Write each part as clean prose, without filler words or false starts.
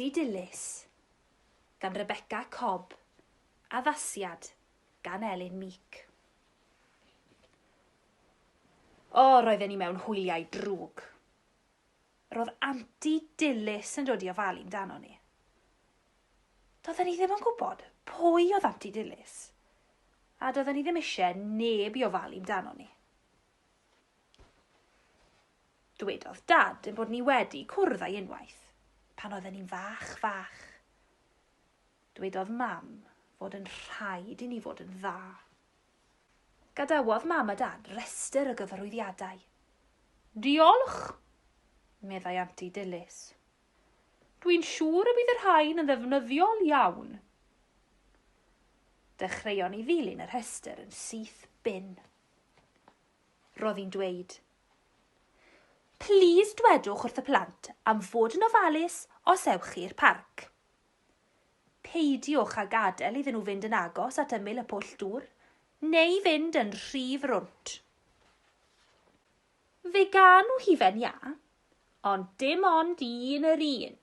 Adeiladu Dilys gan Rebecca Cobb, addasiad gan Elin Meek. Roedden ni mewn hwyliau drwg. Roedd Aunty Dilys yn dod i ofalu amdano ni. Doedden ni ddim yn gwybod pwy oedd Aunty Dilys, a doedden ni ddim eisiau neb i ofalu amdano ni. Dywedodd Dad yn bod ni wedi cwrdd â'i unwaith, pan oedden ni'n fach. Dywedodd Mam fod yn rhaid i ni fod yn dda. Gadawodd Mam a Dad restr y gyfarwyddiadau. Diolch, meddai Aunty Dilys. Dwi'n siŵr y bydd yr rhain yn ddefnyddiol iawn. Dechreuon i ddilyn yr rhestr yn syth bin. Roedd hi'n dweud, Plis dwedwch wrth y plant am fod yn ofalus os ewch i'r parc. Peidiwch â gadael iddyn nhw fynd yn agos at ymyl y pwll dŵr, neu fynd yn rhif rwnt. Fe gan nhw hufen ia, ond dim ond un yr un.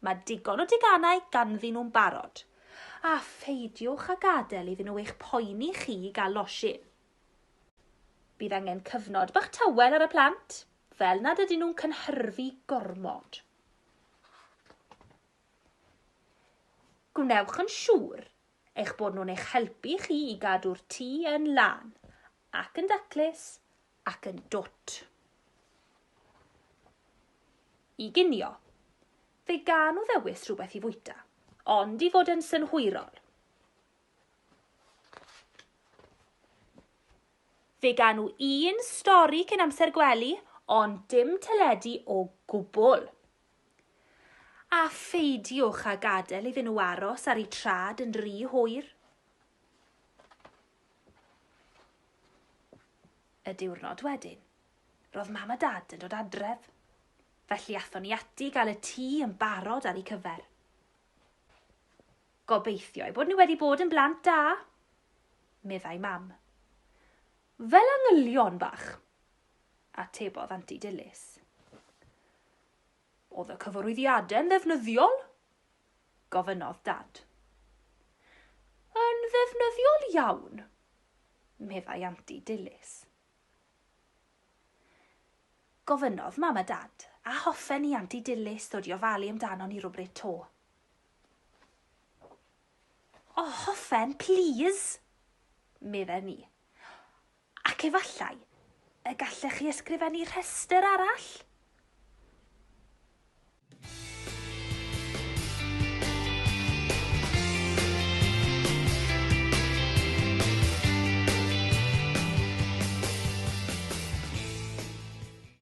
Mae digon o deganau ganddyn nhw'n barod, a pheidiwch â gadael iddyn nhw eich poeni chi i gael losin. Bydd angen cyfnod bach tawel ar y plant, fel nad ydyn nhw'n cynhyrfu gormod. Gwnewch yn siŵr eich bod nhw'n eich helpu chi i gadw'r tŷ yn lan, ac yn daclus, ac yn dwt. I ginio, fe gan nhw ddewis rhywbeth i fwyta, ond i fod yn synhwyrol. Fe gan nhw un stori cyn amser gwely, ond dim teledu o gwbl. A pheidiwch â gadael iddyn nhw aros ar eu trad yn rhy hwyr. Y diwrnod wedyn, roedd Mam a Dad yn dod adref, felly athon ni ati gael y tŷ yn barod ar ei cyfer. Gobeithio eu bod ni wedi bod yn blant da, meddai Mam. Fel angylion bach, atebodd Aunty Dilys. Oedd y cyfarwyddiadau'n ddefnyddiol? Gofynnodd Dad. Yn ddefnyddiol iawn, meddai Aunty Dilys. Gofynnodd Mam a Dad a hoffen i Aunty Dilys ddod i ofalu amdano ni rhywbryd to. Hoffen, please, medden ni. Ac efallai, y gallech chi ysgrifennu rhestr arall?